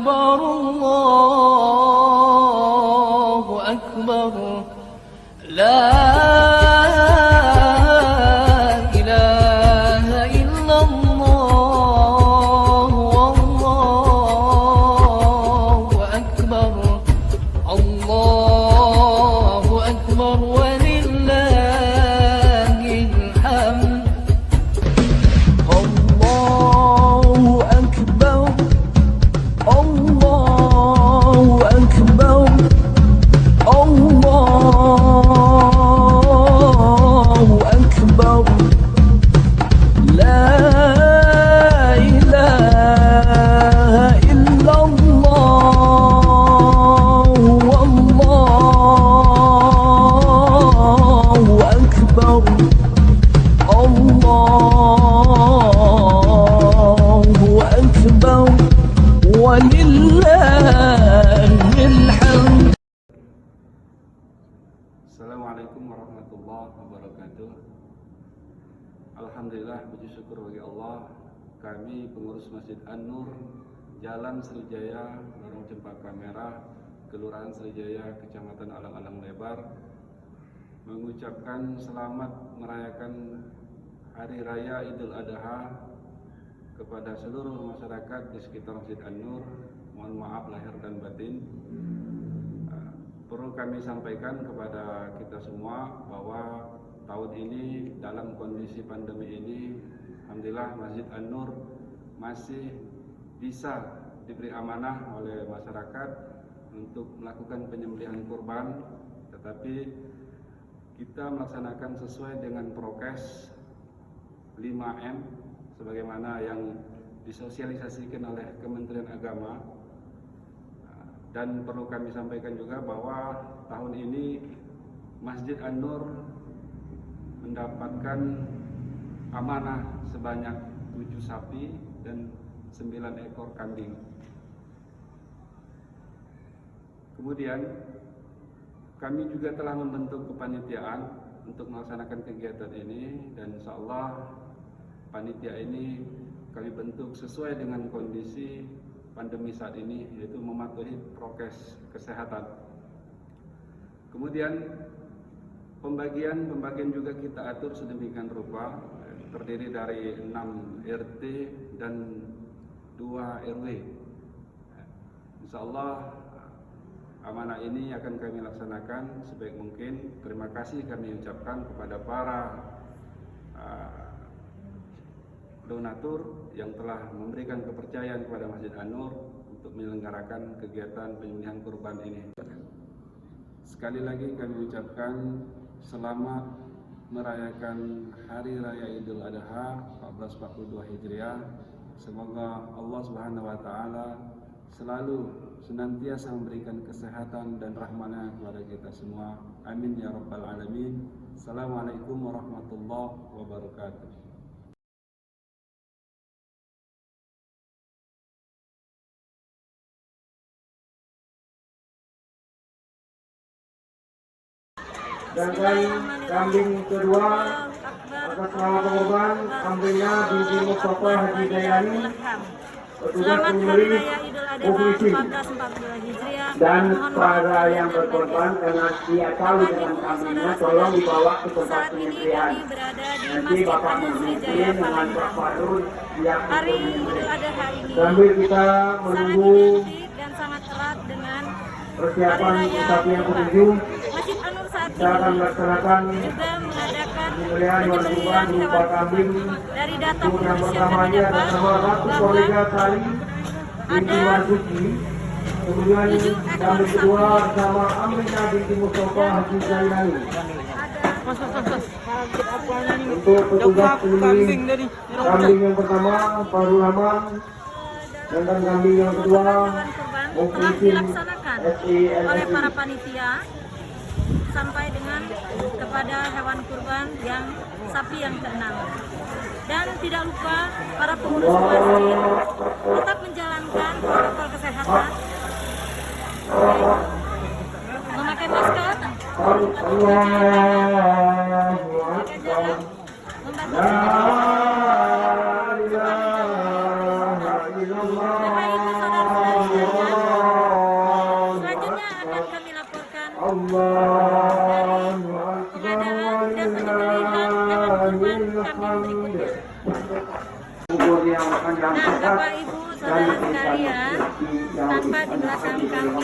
أكبر الله أكبر لا إله إلا الله والله أكبر الله أكبر ولله الحمد الله أكبر الله أكبر الله أكبر لا إله إلا الله والله أكبر الله أكبر ولله الحمد. Assalamualaikum warahmatullahi wabarakatuh. Alhamdulillah, puji syukur bagi Allah. Kami pengurus Masjid An-Nur, Jalan Sriwijaya, Lorong Cempaka Merah, Kelurahan Sriwijaya, Kecamatan Alang-Alang Lebar, mengucapkan selamat merayakan Hari Raya Idul Adha kepada seluruh masyarakat di sekitar Masjid An-Nur. Mohon maaf lahir dan batin. Perlu kami sampaikan kepada kita semua bahwa tahun ini dalam kondisi pandemi ini, alhamdulillah Masjid An-Nur masih bisa diberi amanah oleh masyarakat untuk melakukan penyembelihan kurban, tetapi kita melaksanakan sesuai dengan prokes 5M sebagaimana yang disosialisasikan oleh Kementerian Agama. Dan perlu kami sampaikan juga bahwa tahun ini Masjid An-Nur mendapatkan amanah sebanyak 7 sapi dan 9 ekor kambing. Kemudian kami juga telah membentuk kepanitiaan untuk melaksanakan kegiatan ini, dan insya Allah panitia ini kami bentuk sesuai dengan kondisi pandemi saat ini, yaitu mematuhi prokes kesehatan. Kemudian pembagian juga kita atur sedemikian rupa, terdiri dari 6 RT dan 2 RW. Insya Allah amanah ini akan kami laksanakan sebaik mungkin. Terima kasih kami ucapkan kepada para donatur yang telah memberikan kepercayaan kepada Masjid An-Nur untuk menyelenggarakan kegiatan penyembelihan kurban ini. Sekali lagi kami ucapkan selamat merayakan Hari Raya Idul Adha 1442 Hijriah. Semoga Allah Subhanahu wa taala selalu senantiasa memberikan kesehatan dan rahmatnya kepada kita semua. Amin ya rabbal alamin. Assalamualaikum warahmatullahi wabarakatuh. Sedangkan kambing kedua atas nama korban, kambingnya binti Mustafa Haji Dayani, petugas penyembelih Polisi. Dan para yang berkorban karena dia tahu dengan kambingnya, tolong dibawa ke tempat penyembelihan. Nanti Bapak menyembelih dengan Pak Farul yang sambil kita menunggu persiapan sapi yang ketujuh. Kita akan melaksanakan penyembelihan hewan kurban berupa kambing. Untuk yang pertamanya ada nama Ratu Kolega Tari binti Marzuki. Kemudian kambing kedua sama Aminah binti Mustafa Haji Zainani. Untuk petugas penyembelih kambing yang pertama Farul Rahman, dan kambing yang kedua Mukhlisin oleh para panitia sampai dengan kepada hewan kurban yang sapi yang keenam. Dan tidak lupa para pengurus masjid tetap menjalankan protokol kesehatan, memakai masker, La ilaha illallah. menyampaikan Bapak Ibu saudara sekalian, tanpa di belakang kami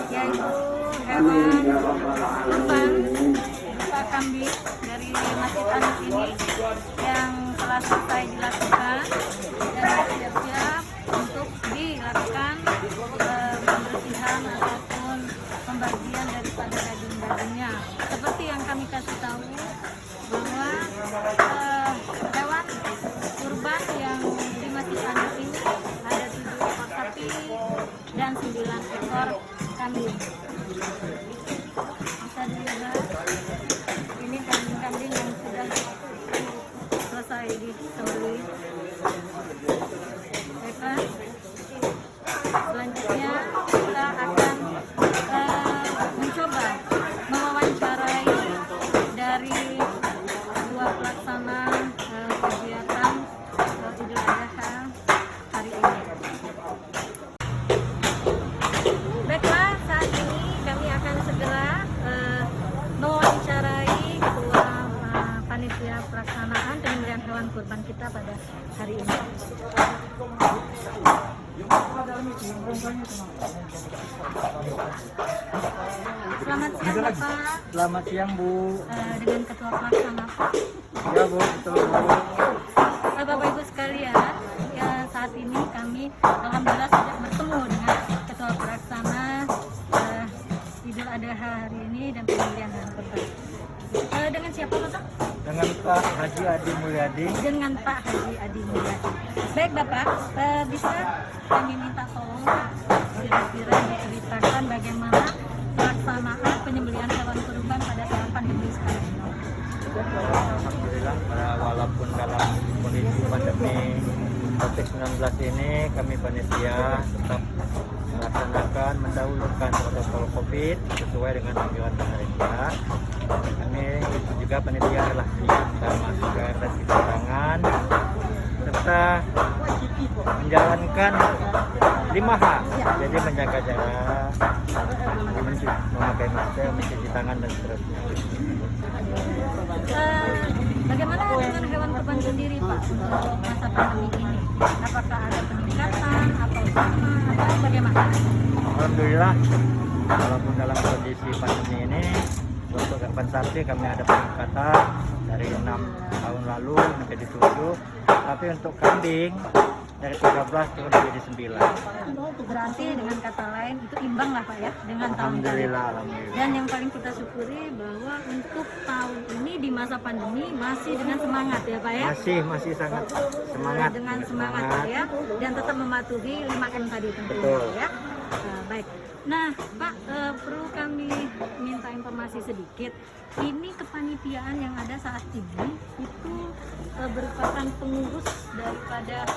yaitu hewan kurban berupa kambing dari Masjid An-Nur ini yang telah selesai dilakukan dan siap-siap untuk dilakukan pembersihan ataupun pembagian daripada daging-dagingnya. Seperti yang kami kasih tahu bahwa hewan kurban yang di Masjid An-Nur ini ada 7 ekor sapi dan 9 ekor kambing. Bisa dilihat ini kambing-kambing yang sudah selesai disembelih. Baiklah, selanjutnya kita akan mencoba mewawancarai dari dua pelaksana kegiatan Idul Adha hari ini. Baiklah, saat ini kami akan segera mewawancarai ketua panitia pelaksanaan penyembelihan hewan kurban kita pada hari ini. Selamat siang Bapak. Selamat siang Bu. Dengan ketua pelaksana Pak. Ya Bu, betul Bu. Bapak Ibu sekalian, ya saat ini kami alhamdulillah sudah bertemu dengan ketua pelaksana Idul Adha hari ini dan penyembelihan hewan kurban. Dengan siapa Bapak? Dengan Pak Haji Adi Mulyadi. Dengan Pak Haji Adi Mulyadi. Baik Bapak, bisa kami minta tolong kira-kira diceritakan bagaimana pelaksanaan penyembelihan hewan kurban pada saat pandemi sekarang ini. Alhamdulillah, walaupun dalam kondisi pandemi COVID-19 ini, kami panitia tetap melaksanakan, mendahulukan protokol COVID sesuai dengan anjuran pemerintah. Kami juga panitia adalah kita masker dan cuci tangan serta menjalankan 5H, jadi menjaga jarak, memakai masker, mencuci tangan dan seterusnya. Bagaimana dengan hewan kurban sendiri Pak untuk masa pandemi ini? Apakah ada peningkatan atau sama atau bagaimana? Alhamdulillah, walaupun dalam kondisi pandemi ini untuk kurban sapi kami ada peningkatan dari 6 tahun lalu menjadi 7, tapi untuk kambing dari 13 turun menjadi 9. Berarti dengan kata lain itu imbang lah Pak ya dengan tahun lalu. Alhamdulillah, alhamdulillah. Dan yang paling kita syukuri bahwa untuk tahun ini di masa pandemi masih dengan semangat ya Pak ya. Masih sangat semangat. Dengan semangat ya, dan tetap mematuhi 5M tadi tentunya. Betul. Ya. Baik. Nah Pak, perlu kami minta informasi sedikit. Ini kepanitiaan yang ada saat ini itu merupakan pengurus daripada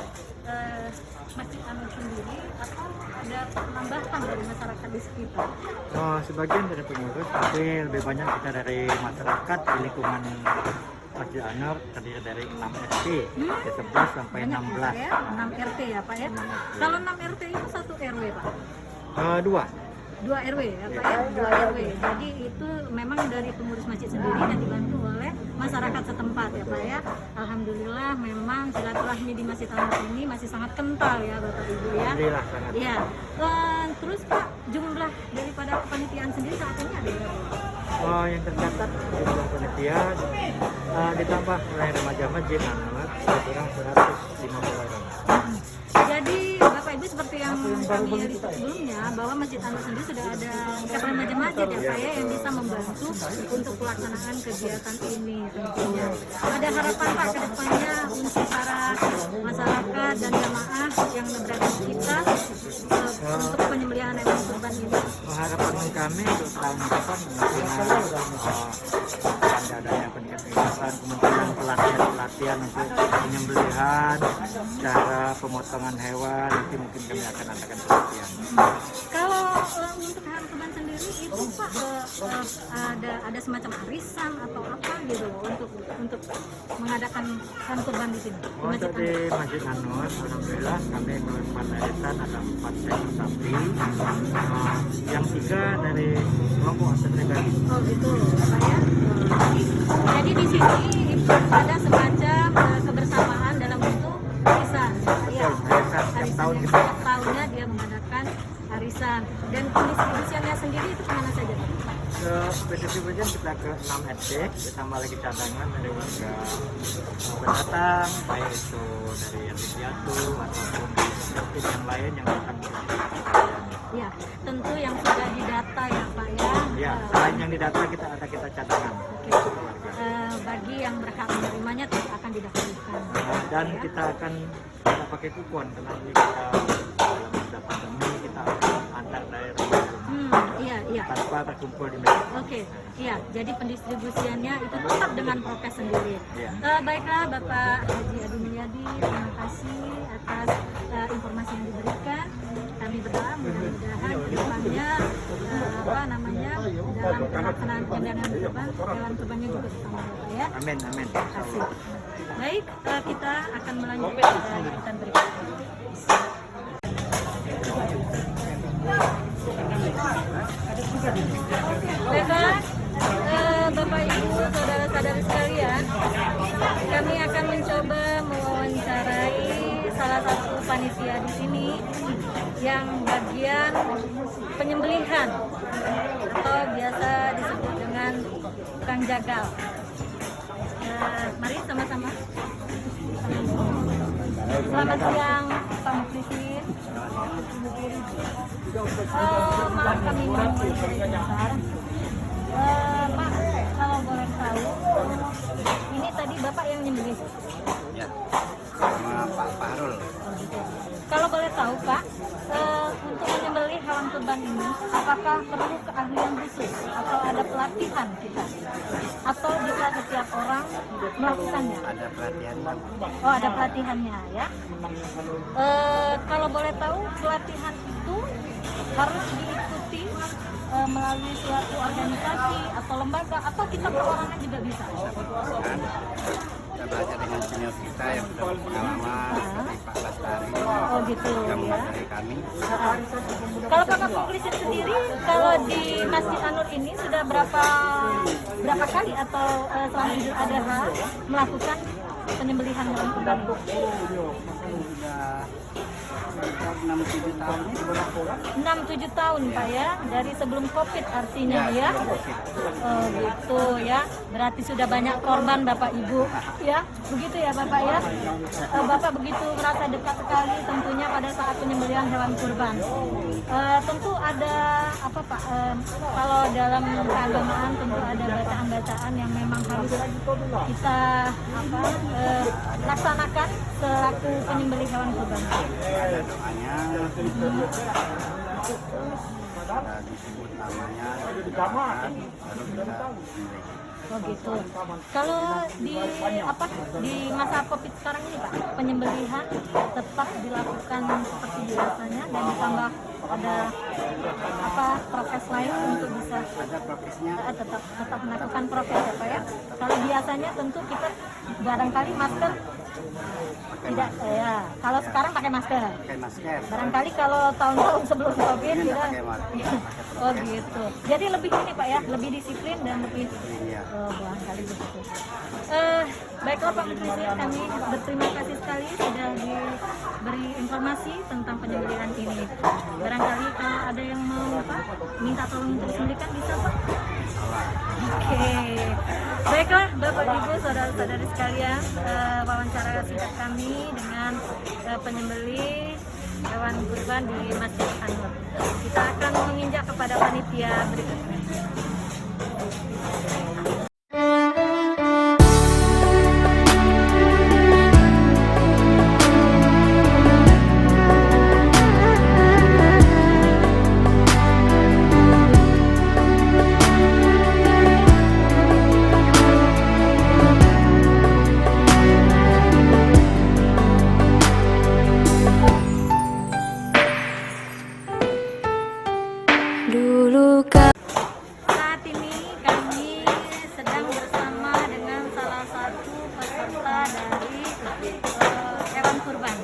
Masjid An-Nur sendiri atau ada penambahan dari masyarakat di sekitar? Oh, sebagian dari pengurus, tapi lebih banyak kita dari masyarakat di lingkungan Masjid An-Nur, terdiri dari 6 RT, dari 11 sampai Banyak 16. ya, 6 RT ya Pak ya. Kalau 6 RT itu 1 RW Pak? 2 RW ya Pak ya, 2 RW. Jadi itu memang dari pengurus masjid sendiri dan dibantu oleh masyarakat setempat ya Pak ya. Alhamdulillah memang silaturahmi di Masjid An-Nur ini masih sangat kental ya Bapak Ibu ya. Alhamdulillah sangat. Iya. Terus Pak, jumlah daripada kepanitiaan sendiri saat ini ada berapa? Oh, yang tercatat jumlah panitia ditambah oleh remaja Masjid An-Nur kurang 150 orang. Jadi Bapak Ibu seperti yang kami riset sebelumnya bahwa Masjid An-Nur sendiri sudah ada remaja masjid ya Pak ya yang bisa membantu untuk pelaksanaan kegiatan ini tentunya. Ada harapan Pak ke depannya untuk para masyarakat dan jamaah yang berada di kita untuk penyembelihan hewan kurban ini? Harapan kami untuk tahun depan ada adanya peningkatan, kemungkinan pelatihan untuk penyembelihan, cara pemotongan hewan, nanti mungkin kami akan adakan pelatihan. Kalau untuk hewan kurban sendiri itu Pak ada semacam arisan atau apa gitu untuk mengadakan hewan kurban di sini? Untuk di Masjid An-Nur, alhamdulillah kami melakukan arisan ada 4 ekor sapi, yang 3 dari kelompok pribadi. Oh gitu Pak ya. Jadi di sini ada semacam kebersamaan dalam bentuk arisan. tahun gitu. Setiap tahunnya dia mengadakan arisan. Dan pendistribusiannya sendiri itu kemana saja? Ke pendistribusian kita ke 6 RT, ditambah lagi cadangan dari warga pendatang, baik itu dari RT Piatu ataupun RT yang lain yang akan Ya, tentu yang sudah didata ya Pak ya. ya, selain yang didata kita cadangan. Oke. Bagi yang berhak menerimanya tentu akan didaftarkan. Dan kita akan pakai kupon karena ini kita dalam masa pandemi kita akan antar daerah Iya. tanpa terkumpul di meja. Oke, iya. Jadi pendistribusiannya itu tetap dengan prokes sendiri. Iya. Baiklah Bapak Haji Adi Mulyadi, terima kasih atas informasi yang diberikan. Kami berdoa mudah-mudahan kedepannya dalam pelaksanaan pendanaan kurban, hewan kurbannya juga bertambah Bapak ya. Amin. Terima kasih. Baik, kita akan melanjutkan pada liputan berikutnya. Baiklah, Bapak Ibu, saudara-saudari sekalian, kami akan mencoba mewawancarai salah satu panitia di sini yang bagian penyembelihan atau biasa disebut dengan tukang jagal. Mari sama-sama. Selamat siang Pak Muklisin. Maaf kami mewawancarai sebentar. Pak, kalau boleh tahu, ini tadi Bapak yang nyembelih? Ya, sama Pak Farul. Kalau boleh tahu Pak, untuk menyembelih hewan kurban ini, apakah perlu keahlian khusus atau ada pelatihan kita? Atau bisa setiap orang melakukannya? Ada pelatihan. Oh, ada pelatihannya ya. Kalau boleh tahu, pelatihan itu harus diikuti melalui suatu organisasi atau lembaga, atau kita perorangan juga bisa? Kita belajar dengan senior kita yang sudah berpengalaman seperti Pak Lastari. Oh gitu Yang ya. dari kami. Kalau Bapak Muklisin sendiri, kalau di Masjid An-Nur ini sudah berapa kali atau selama Idul Adha melakukan penyembelihan hewan kurban? Sudah 6-7 tahun. 6-7 tahun Pak ya, dari sebelum Covid artinya ya. Oh gitu ya, berarti sudah banyak korban Bapak Ibu ya, begitu ya Bapak ya. Bapak begitu merasa dekat sekali tentunya pada saat penyembelihan hewan kurban. Tentu ada apa Pak, kalau dalam keagamaan tentu ada bacaan-bacaan yang memang harus kita laksanakan selaku penyembelih hewan kurban. Ada doanya. Disebut namanya. Baru kita memiliki. Oh gitu. Kalau di masa Covid sekarang ini Pak, penyembelihan tetap dilakukan seperti biasanya dan ditambah ada prokes lain untuk bisa Ada prokesnya. tetap melakukan prokes ya Pak ya. Kalau biasanya tentu kita barangkali masker tidak ya. Kalau sekarang pakai masker. Pakai masker. Barangkali kalau tahun-tahun sebelum Covid Ini kita pakai masker. oh gitu. Jadi lebih ini Pak ya, lebih disiplin dan lebih Iya. barangkali begitu. Baiklah Pak Muklisin, kami berterima kasih sekali sudah diberi informasi tentang penyembelihan ini. Barangkali kalau ada yang mau minta tolong untuk disembelihkan bisa Pak? Oke. Baiklah Bapak Ibu saudara-saudari sekalian, wawancara singkat kami dengan penyembelih hewan kurban di Masjid An-Nur. Kita akan menginjak kepada panitia berikutnya. Saat ini kami sedang bersama dengan salah satu peserta dari hewan kurban.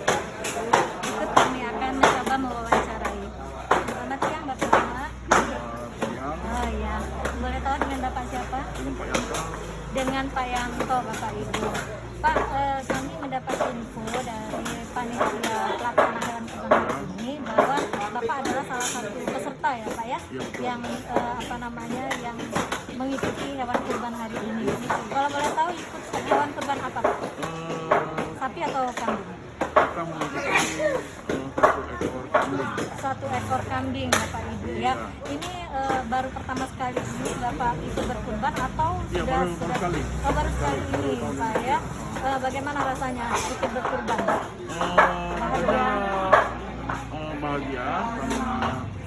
Berikut kami akan mencoba mewawancarai. Selamat siang Bapak. Oh ya, boleh tahu dengan Bapak siapa? Dengan Pak Yanto Bapak Ibu. Pak, kami mendapat info dari panitia pelaksana hewan kurban data ya Pak ya, Iya, betul. yang yang mengikuti hewan kurban hari ini. Kalau boleh tahu ikut hewan kurban apa Pak? Sapi atau kambing? Kita mengikuti satu ekor kambing. Satu ekor kambing Bapak Ibu ya. Ini baru pertama sekali ini Bapak ikut berkurban atau Iya, baru sekali. Oh, baru sekali ini Pak ya. Bagaimana rasanya ikut berkurban? Kita bahagia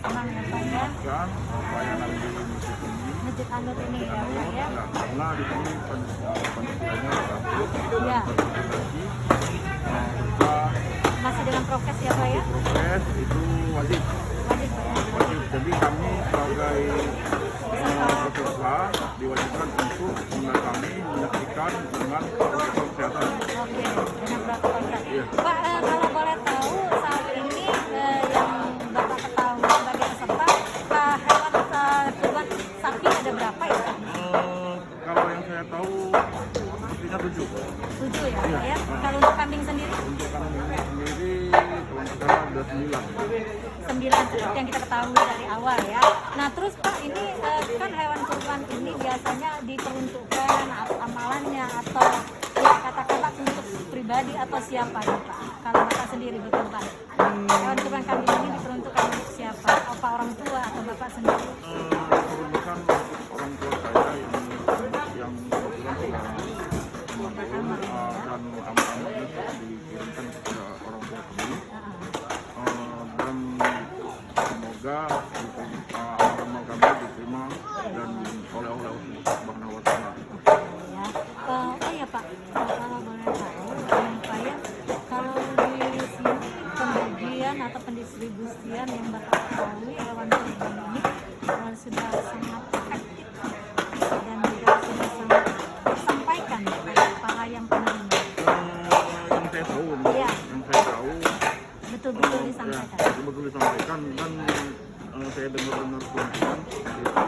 Senang ya Pak ya. kan pelayanan di masjid ini. Masjid An-Nur ini ya Pak ya. Ya, karena di sini panitianya bagus. Ya. Lagi kita Masih dengan prokes ya Pak ya. prokes itu wajib. Wajib Pak ya. Wajib. Jadi kami sebagai peserta diwajibkan untuk mendatangi, menyaksikan dengan protokol kesehatan. Oke, dengan protokol kesehatan. Iya. Pak, kalau boleh tahu saat ini yang Bapak ketahui sebagai peserta, hewan kurban sapi ada berapa ya Pak? Kalau yang saya tahu sepertinya 7. 7 ya Pak Iya. ya. Kalau untuk kambing sendiri? Untuk kambing sendiri kalau nggak salah ada 9. 9 seperti yang kita ketahui dari awal ya. Nah terus Pak, ini kan hewan kurban ini biasanya diperuntukkan amalannya atau ya kata-kata untuk pribadi atau siapa nih Pak? Kalau Bapak sendiri berkurban, hewan kurban kambing ini diperuntukkan untuk siapa? Apa orang tua atau Bapak sendiri? Peruntukan orang tua saya yang kebetulan sudah meninggal dan amat-amatnya dikirimkan kepada orang tua kami. Dan semoga amal kami diterima dan oleh Allah Subhanahu wa Ta'ala. Ya, oh iya Pak, kalau boleh tahu, Pak ya, kalau di sini pembagian atau pendistribusian yang Bapak ketahui hewan kurban ini sudah sangat efektif dan juga sudah sangat disampaikan kepada para yang penerima. Yang saya tahu, Iya. yang saya tahu Betul-betul disampaikan. betul disampaikan dan saya dengar-dengar pelantikan itu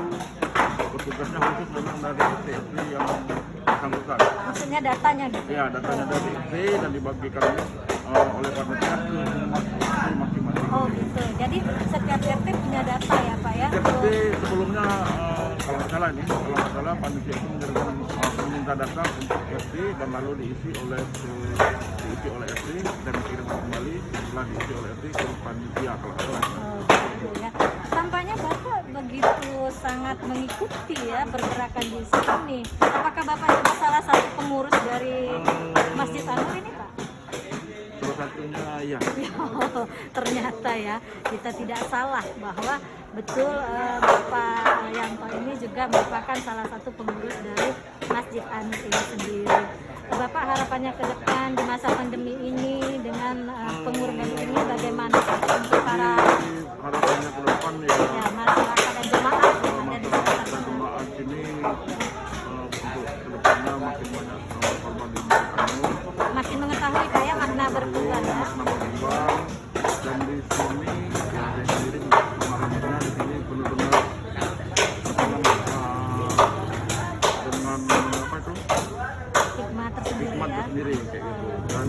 petugasnya khusus memang dari TSP yang bersangkutan. Maksudnya datanya gitu. Ya, datanya dari TSP dan dibagikan oleh panitia ke masing-masing. Oh gitu. Jadi setiap RT punya data ya Pak ya. TSP sebelumnya kalau nggak salah panitia itu meminta data untuk RT dan lalu diisi oleh RT dan dikirimkan kembali setelah diisi oleh RT ke panitia kalau nggak salah. Oh, gitu ya. Tampaknya Bapak begitu sangat mengikuti ya pergerakan di sini. Apakah Bapak juga salah satu pengurus dari Masjid An-Nur ini Pak? Salah satunya ya. Ternyata ya kita tidak salah bahwa betul Bapak Yanto ini juga merupakan salah satu pengurus dari Masjid An-Nur ini sendiri. Bapak harapannya ke depan di masa pandemi ini dengan pengurban ini bagaimana untuk para Harapannya ke depan ya masyarakat dan jemaat yang ada di sekitar dan jemaat sini untuk kedepannya makin banyak korban di Masjid An-Nur, makin mengetahui kayak makna berkurban ya. makna berkembang dan di sini ya saya sendiri mengharapkannya di sini benar-benar dengan apa itu Hikmah tersendiri hikmat ya. tersendiri kayak gitu dan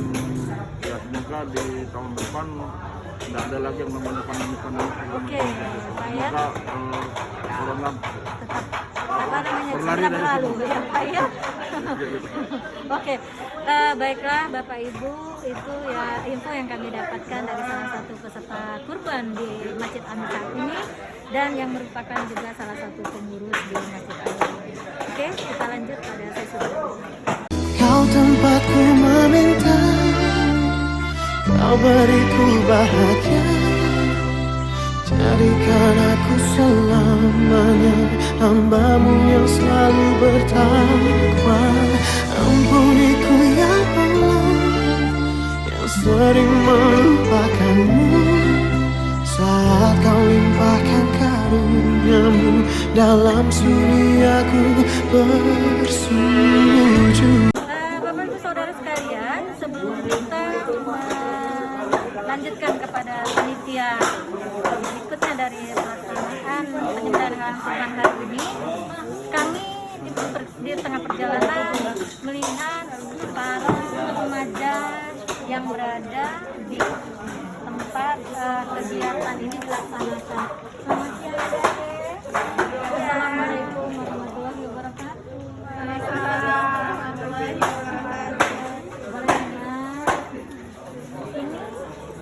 ya semoga di tahun depan tidak ada lagi yang namanya pandemi. Oke, Pak ya. Semoga corona Tetap apa namanya berlari segera dari berlalu sini. ya Pak ya. Oke, baiklah Bapak Ibu, itu ya info yang kami dapatkan dari salah satu peserta kurban di Masjid An-Nur saat ini dan yang merupakan juga salah satu pengurus di Masjid An-Nur. Oke, kita lanjut pada sesi berikutnya. Kau tempatku meminta, kau beriku bahagia, jadikan aku selamanya hamba-Mu yang selalu bertakwa. Ampuniku ya Allah yang sering melupakan-Mu saat Kau limpahkan karunia-Mu dalam sunyiaku bersujud. Bapak Ibu Saudara sekalian, sebelum kita lanjutkan kepada panitia berikutnya dari pelaksanaan penyembelihan hewan kurban hari ini, kami di tengah perjalanan melihat para remaja yang berada di tempat kegiatan ini dilaksanakan. Selamat siang Adik. Assalamualaikum warahmatullahi wabarakatuh. Boleh dengar? Ini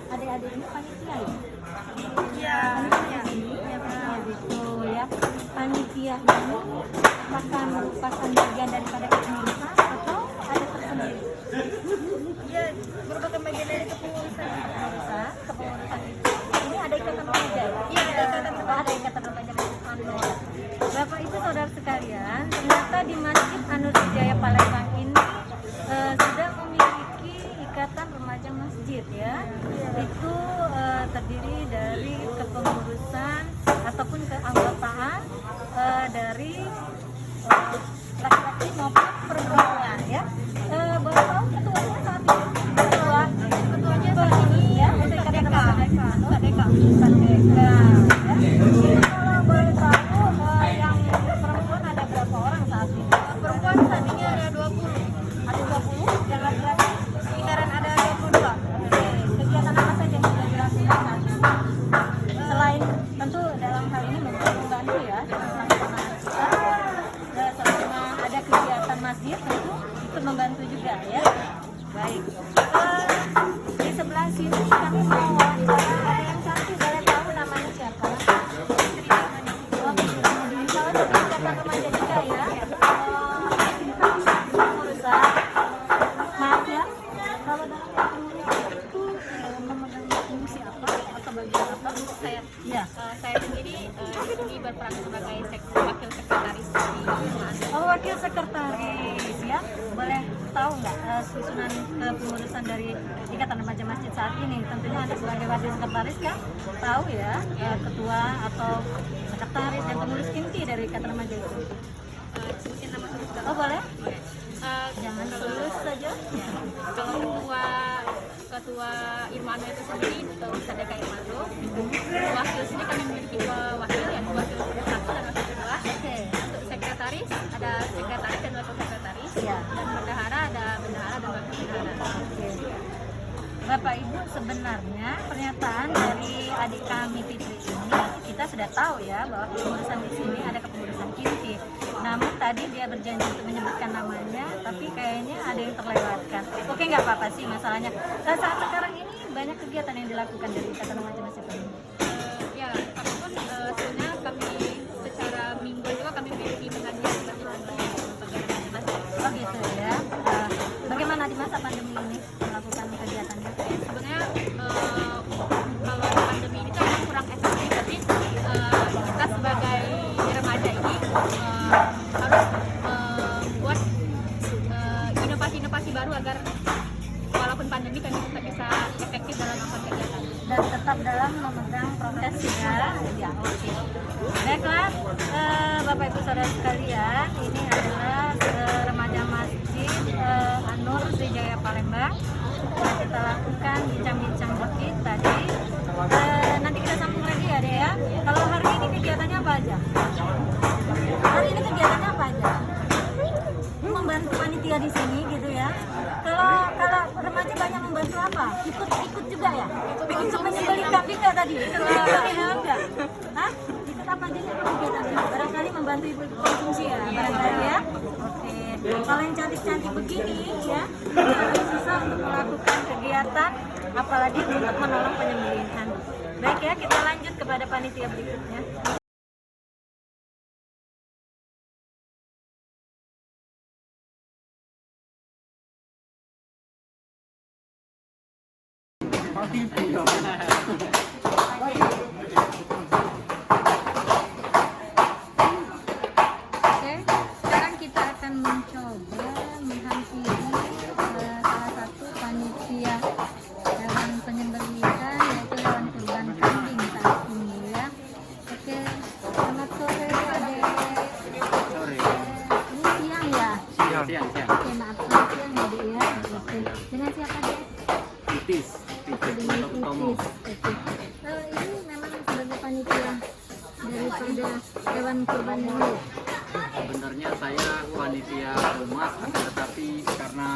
adik-adik ini panitia ya? Iya. Gitu ya. Panitia ini apakah merupakan bagian daripada kepengurusan atau ada tersendiri? Ya, merupakan bagian dari kepengurusan. Kepengurusan itu. Ini ada ikatan remaja ya? Iya, Ada ikatan remaja dari Bapak Ibu saudara sekalian, ternyata di Masjid An-Nur Sriwijaya Palembang ini sudah memiliki ikatan remaja masjid ya. Itu terdiri dari kepengurusan ataupun keanggotaan dari laki-laki maupun perempuan ya. Boleh tahu ketuanya saat ini? Ketuanya saat ini ya, ikatan remaja Sadeka. Kalau boleh tahu yang perempuan ada berapa orang saat ini? Perempuan saat ini ada 20. Ada 20, yang laki-laki Sekitaran ada 22. kegiatan apa saja yang sudah dilakukan saat ini? Selain tentu dalam hal ini membantu ya dalam pelaksanaan kita selama ada kegiatan masjid tentu itu membantu juga ya. Baik. Di sebelah sini kami mau wawancara ada yang cantik, boleh tahu namanya siapa? Oh, kalau dari ikatan remaja juga ya. Pengurusan. Maaf ya, kalau dalam pengurusan itu memegang fungsi apa atau bagian apa? Saya Ya. saya sendiri di sini berperan sebagai wakil sekretaris di Oh, wakil sekretaris ya. Boleh tahu nggak susunan kepengurusan dari Ikatan Remaja Masjid saat ini? Tentunya Anda sebagai wakil sekretaris kan tahu ya ketua atau sekretaris dan pengurus inti dari Ikatan Remaja itu. sebutin nama terus. Oh, boleh? Jangan Tulus saja. Kalau ketua Irmano itu sendiri untuk Sadeka Irmano. Wakil sini kami memiliki 2 wakil, yang wakil 1 dan wakil 2. Oke. Untuk sekretaris ada sekretaris dan wakil sekretaris. Ya. Dan bendahara ada bendahara dan wakil bendahara. Oke. Bapak Ibu, sebenarnya pernyataan dari adik kami Fitri ini kita sudah tahu ya bahwa kepengurusan di sini ada kepengurusan inti. Namun tadi dia berjanji untuk menyebutkan namanya, tapi kayaknya ada yang terlewatkan. Oke, nggak apa-apa sih masalahnya. Nah, saat sekarang ini banyak kegiatan yang dilakukan dari Ikatan Remaja Masjid ini. Ya, apapun sebenarnya kami secara mingguan juga kami memiliki pengajian Oh gitu ya. Bagaimana di masa pandemi ini melakukan kegiatannya? sebenarnya kalau pandemi ini kan kurang efektif, tapi kita sebagai remaja ini harus buat inovasi-inovasi baru agar walaupun pandemi kami tetap bisa efektif dalam melakukan kegiatan. Dan tetap dalam memegang prokes ya. Ya, oke. Baiklah, Bapak Ibu saudara sekalian, ini adalah remaja masjid An-Nur Sriwijaya Palembang yang kita lakukan bincang-bincang dikit tadi. Nanti kita sambung lagi ya deh ya. Kalau hari ini kegiatannya apa aja? Hari ini kegiatannya apa aja? Membantu panitia di sini gitu ya. Kalau remaja banyak membantu apa? Ikut juga ya? Ikut menyembelih kambing nggak tadi? Hewan nggak? Hah? Ikut apa aja nih kegiatannya? Barangkali membantu ibu konsumsi ya, barangkali ya. Oke. Kalau yang cantik-cantik begini ya, lebih susah untuk melakukan kegiatan, apalagi untuk menolong penyembelihan. Baik ya, kita lanjut kepada panitia berikutnya. Oke, sekarang kita akan mencoba menghampiri salah satu panitia hewan penyembelihan, yaitu hewan kurban kambing saat ini ya. Oke, selamat sore Adek. Sore. Ini siang ya? Siang. Oke, maaf siang ya Dek ya. Oke, dengan siapa Dek? Titis. Dengan Titis. Oke. Ini memang sebagai panitia daripada hewan kurban ini. Sebenarnya saya panitia humas, tetapi karena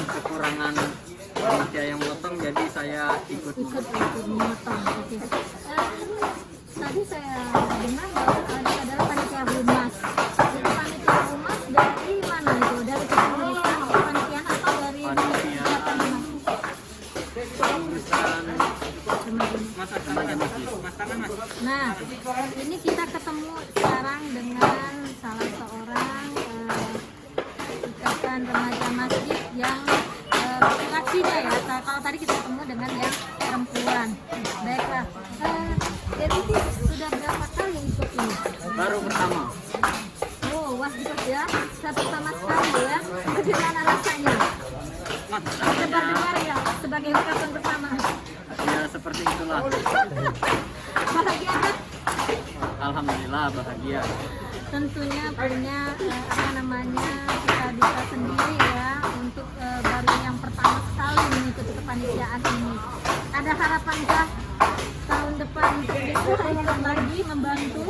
kekurangan panitia yang motong, jadi saya ikut. memotong. Oke. Tadi saya dengar bahwa ada adalah panitia humas. Itu panitia humas dari mana itu? Dari kepengurusan kepanitiaan atau dari Panitia kegiatan humas? pengurusan remaja masjid. Nah, ini kita ketemu sekarang dengan salah seorang ikatan remaja masjid yang laki-lakinya ya. Kalau tadi kita ketemu dengan yang perempuan. Baiklah. Jadi sudah berapa kali ikut ini? Baru pertama. Oh, wah ikut ya. Saya pertama sekali ya. Bagaimana rasanya? Dengar ya, sebagai ungkapan bersama. Ya seperti itulah. Bahagia kan? Alhamdulillah bahagia. Tentunya punya kita bisa sendiri ya untuk baru yang pertama sekali mengikuti kepanitiaan ini. Ada harapankah tahun depan bisa ikut lagi membantu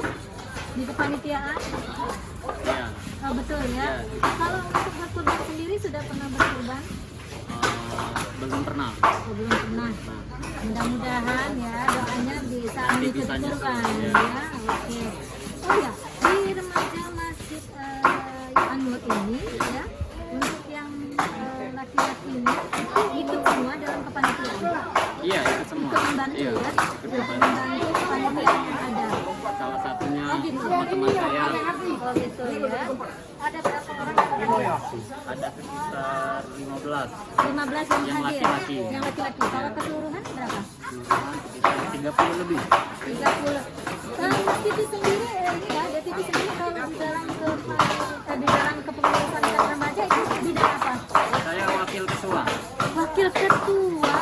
di kepanitiaan? Ya. Oh, betul ya. Kalau untuk berkurban sendiri sudah pernah berkurban? Belum pernah. Oh, belum pernah. Mudah-mudahan ya doanya bisa mengikuti kurban ya. Oke. Oh ya, di remaja masjid Anur ini ya, untuk yang laki-laki ini ikut semua dalam kepanitiaan. Iya ikut semua. Ikut membantu Iya, ya. ikut membantu. Membantu kepanitiaan yang ada. Salah satunya Oh, gitu. teman-teman saya Oh gitu ya. Ada berapa orang? ada sekitar 15. 15 yang Yang hadir. laki-laki. Yang laki-laki. Kalau keseluruhan berapa? Sekitar 30 lebih. 30. TV sendiri ini ya, ada TV sendiri kalau di dalam kepengurusan ikatan remaja itu bidang apa? Saya wakil ketua. Wakil ketua.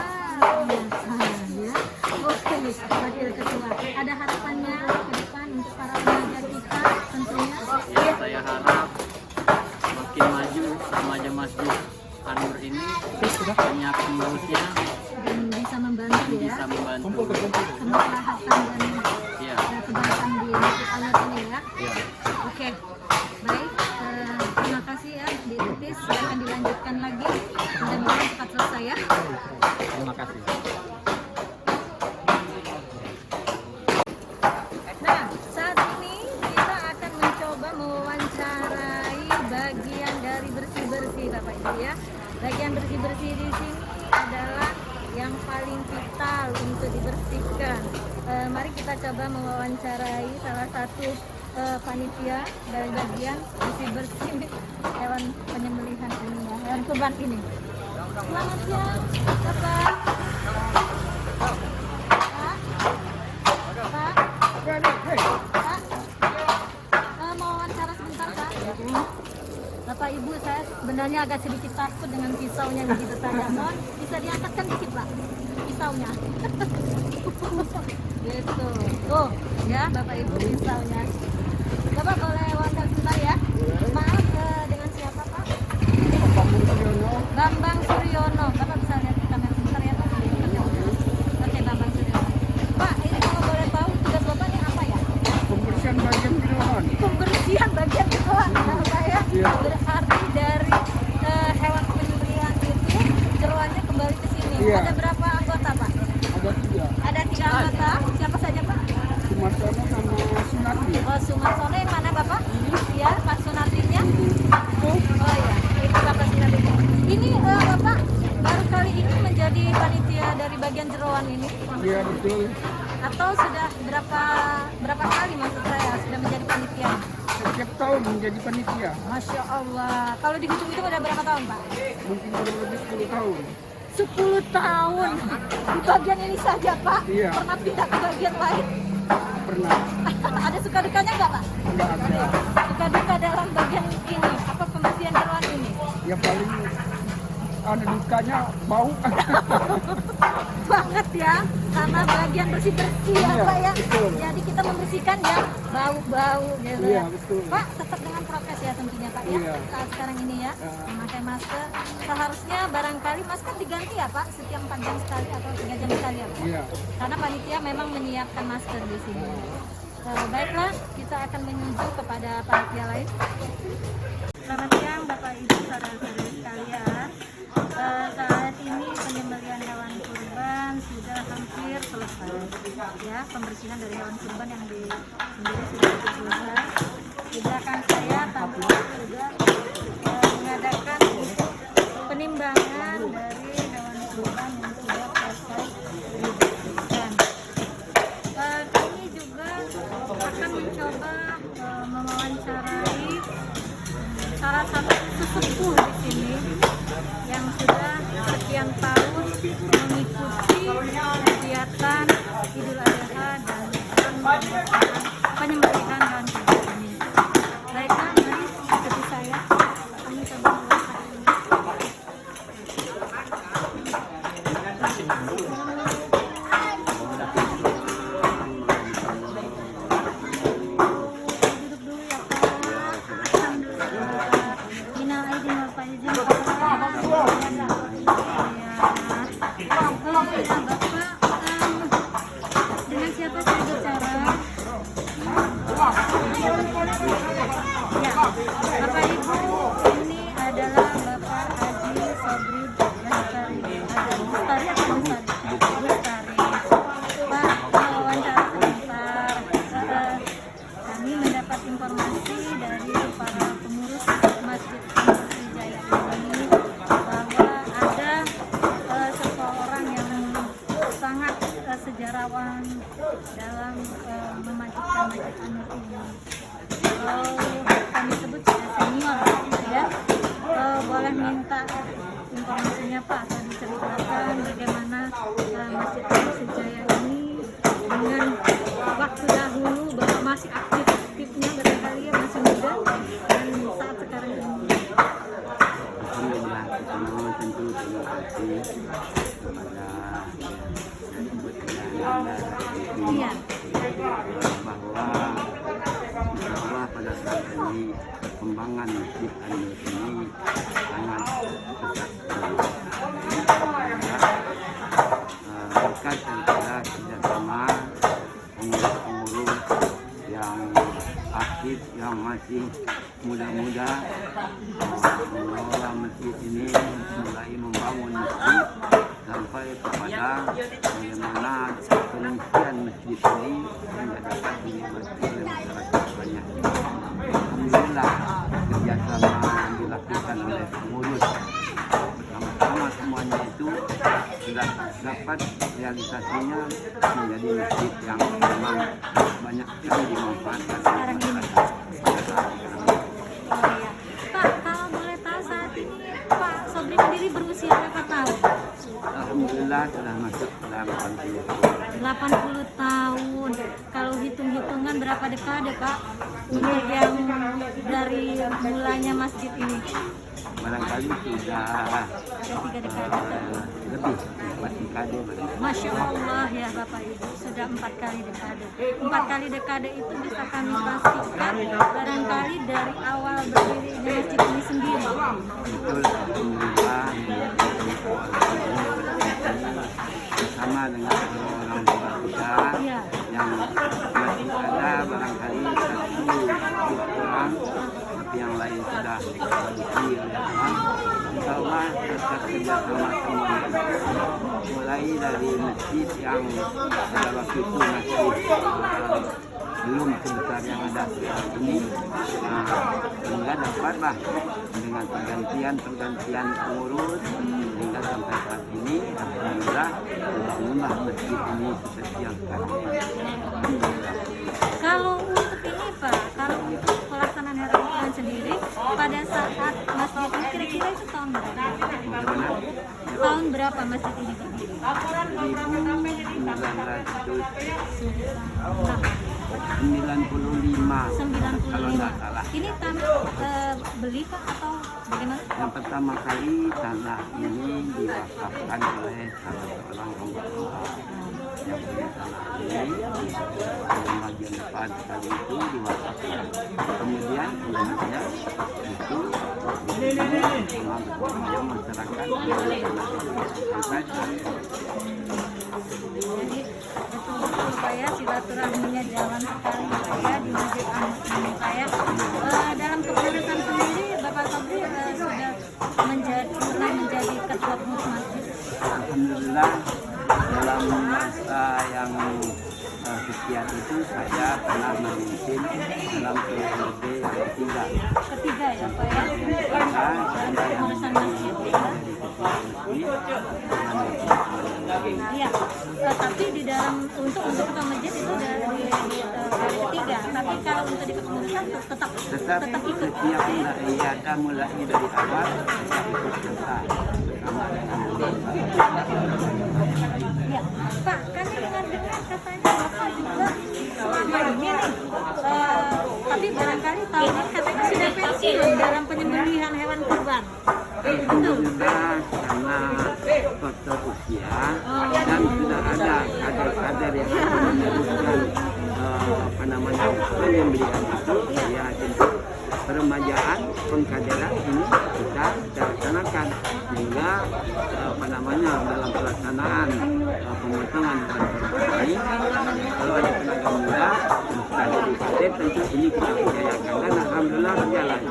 Ya. Oke, wakil ketua. Ada harapannya ke depan untuk para remaja kita tentunya. Ya, saya harap makin maju remaja masjid Anur ini banyak pengurusnya Dan bisa membantu ya. bisa membantu. Kemaslahatan dan Iya. kebaikan di masjid Anur ini ya. Iya. Oke, baik. Terima kasih ya, di Tutis. Akan dilanjutkan lagi. Mudah-mudahan cepat selesai ya. Terima kasih. Nah, saat ini kita akan mencoba mewawancarai bagian dari bersih-bersih, Bapak Ibu ya. Bagian bersih-bersih di sini adalah yang paling vital untuk dibersihkan. Mari kita coba mewawancarai salah satu panitia dari bagian bersih-bersih hewan penyembelihan ini ya, hewan kurban ini. Selamat siang, Bapak. Pak, mau wawancara sebentar Pak. Bapak Ibu, saya sebenarnya agak sedikit takut dengan pisaunya begitu tajam. Mohon bisa diangkatkan dikit Pak, pisaunya. Gitu. Tuh, ya Bapak Ibu pisaunya. Bapak boleh wawancara sebentar ya. Maaf, dengan siapa Pak? Bambang Suryono. Bapak bisa lihat di kamera sebentar ya Pak. Oke, Bambang Suryono. Pak, ini kalau boleh tahu tugas Bapak ini apa ya? Pembersihan bagian jeroan. Pembersihan bagian jeroan. Nah, saya berarti dari hewan penyembelihan itu jeroannya kembali ke sini. Iya. Ada berapa anggota Pak? Ada 3. Ada 3 anggota. Siapa saja Pak? Sumarsono sama Sunardi. Oh, Sumarsono yang mana Bapak? Iya, Pak Sunardinya. Oh ya, itu Bapak Sunardinya. Ini Bapak baru kali ini menjadi panitia dari bagian jeroan ini? Iya betul. Atau sudah berapa kali maksud saya sudah menjadi panitia? Setiap tahun menjadi panitia. Masya Allah. Kalau dihitung-hitung ada berapa tahun Pak? Mungkin kurang lebih 10 tahun. 10 tahun di bagian ini saja Pak? Iya. Pernah pindah ke bagian lain? Pernah. Ada suka-dukanya nggak Pak? Enggak ada. Suka-duka dalam bagian ini, apa pembersihan jeroan ini? Yang paling ada dukanya bau. Banget ya, karena bagian bersih-bersih ya Iya, Pak ya. betul. Jadi kita membersihkan ya bau-bau gitu Iya, ya. betul. Pak, tetap dengan prokes ya tentunya Pak ya. Iya. Saat sekarang ini ya, memakai masker. Seharusnya barangkali masker diganti ya Pak, setiap 4 jam sekali atau 3 jam sekali ya Pak. Iya. Karena panitia memang menyiapkan masker di sini. Baiklah, kita akan menuju kepada panitia lain. Selamat siang Bapak Ibu saudara-saudari sekalian. Saat ini penyembelihan hewan kurban ya pembersihan dari hewan kurban yang sendiri sudah selesai. Di belakang saya tampak juga mengadakan penimbangan dari hewan kurban yang sudah selesai dibersihkan. Kami juga akan mencoba mewawancarai salah satu sesepuh di sini yang sudah sekian tahun mengikuti kegiatan Idul Adha dan penyembelihan hewan kurban ini. Baiklah, mari ikuti saya. Kami coba dengan siapa saya bicara? Ya, Bapak Ibu, ini adalah Bapak Haji Sobri Bustari. Bustari atau Bustari? Bustari. Pak, wawancara sebentar. Kami mendapat informasi dari para pengurus Masjid Sriwijaya ini bahwa ada seseorang yang sangat sejarawan dalam memajukan Masjid An-Nur ini. Kami sebut senior, ya. Boleh minta informasinya Pak, atau diceritakan bagaimana Masjid Sriwijaya ini dengan waktu dahulu bahwa masih aktif-aktifnya barangkali ya, masih muda, dan saat sekarang ini. Alhamdulillah, pertama tentu terima kasih kepada Iya. bahwa insyaAllah pada saat ini perkembangan Masjid An-Nur ini sangat berkat daripada kerjasama pengurus-pengurus yang aktif, yang masih muda-muda mengelola masjid ini, mulai membangun masjid sampai kepada bagaimana pengisian masjid ini sehingga dapat dinikmati oleh masyarakat banyak. Alhamdulillah, kerjasama yang dilakukan oleh pengurus bersama-sama semuanya itu sudah dapat realisasinya menjadi masjid yang memang banyak sekali dimanfaatkan oleh masyarakat. Pak, kalau boleh tahu saat ini Pak Sobri sendiri berusia berapa tahun? Alhamdulillah sudah masuk dalam 80 tahun. Kalau hitung-hitungan berapa dekade Pak untuk yang dari mulanya masjid ini? barangkali sudah 3 dekade. lebih 4 dekade. Masya Allah ya Bapak Ibu, sudah 4 kali dekade. 4 kali dekade itu bisa kami pastikan barangkali dari awal berdirinya masjid ini sendiri. Betul, alhamdulillah bersama dengan orang tua kita yang masih ada barangkali satu orang, tapi yang lain sudah diproduksi oleh Allah. Insyaallah berkat kerjasama semua mulai dari masjid yang pada waktu itu masih belum sebesar yang ada sekarang ini, sehingga dapatlah dengan pergantian pengurus sehingga sampai saat ini alhamdulillah jumlah masjid ini seperti yang sekarang. Kalau untuk ini Pak, kalau untuk pelaksanaan hari Ramadan sendiri pada saat masjid ini kira-kira itu tahun berapa? Tahun berapa masjid ini berdiri? 1995 kalau tidak salah. Ini tanah beli Pak atau bagaimana? Yang pertama kali tanah ini diwakafkan oleh salah seorang pengusaha yang punya tanah ini, yang bagian depan kali itu diwakafkan. Kemudian selanjutnya itu bersama masyarakat sampai Jadi betul-betul Pak ya, silaturahminya jalan sekali Pak ya di Masjid An-Nur ini Pak ya. Dalam kepengurusan sendiri Bapak Sobri sudah menjadi ketua pengurus masjid. alhamdulillah dalam masa yang panitia itu saya pernah memimpin dalam PRD ketiga. Ketiga ya Pak ya. Pengurusan masjid. Iya. Tapi di dalam untuk ketua masjid itu dari ketiga. Tapi kalau untuk di kepengurusan tetap ikut. Setiap ibadah mulai dari awal kita ikut serta bersama dengan Ya, Pak, kami dengar katanya Bapak juga selama ini nih, tapi barangkali tahun ini katanya sudah pensiun dalam penyembelihan hewan kurban. Betul. Alhamdulillah karena faktor usia dan sudah ada kader-kader yang meneruskan penyembelihan itu ya tentu peremajaan pengkaderan ini kita laksanakan sehingga dalam pelaksanaan pemotongan hewan kurban ini kalau ada tenaga muda dari kader tentu ini kita upayakan dan alhamdulillah berjalan.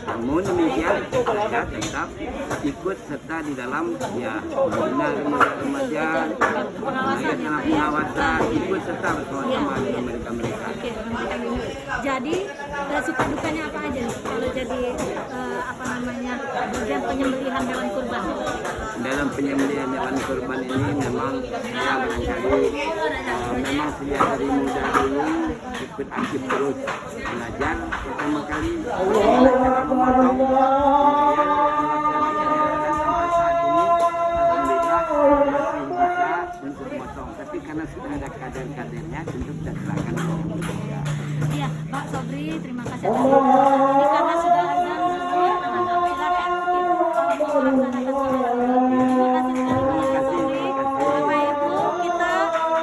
Namun demikian saya tetap ikut serta di dalam membina remaja, pengawasan, ikut serta bersama-sama dengan mereka. Jadi suka dukanya apa aja nih kalau jadi bagian penyembelihan hewan kurban? Dalam penyembelihan hewan kurban ini memang saya barangkali memang sejak dari muda dulu ikut aktif terus belajar pertama kali cara memotong untuk motong, tapi karena sudah ada kader-kadernya tentu kita serahkan. Iya, Pak Sobri, terima kasih atas informasi ini karena sudah azan zuhur, silakan kita melaksanakan sholat. Terima kasih sekali Pak Sobri. Bapak Ibu, kita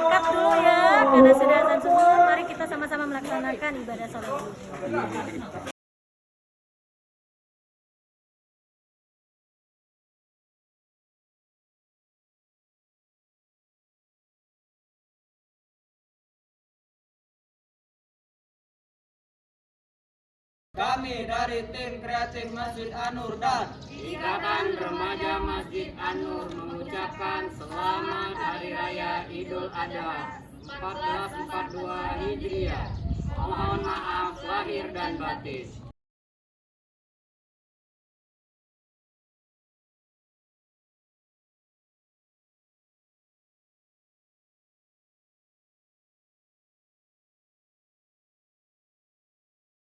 cut dulu ya karena sudah azan zuhur. Mari kita sama-sama melaksanakan ibadah sholat. Kami dari tim kreatif Masjid An-Nur dan Ikatan Remaja Masjid An-Nur mengucapkan selamat Hari Raya Idul Adha 1442 Hijriah. Mohon maaf lahir dan batin.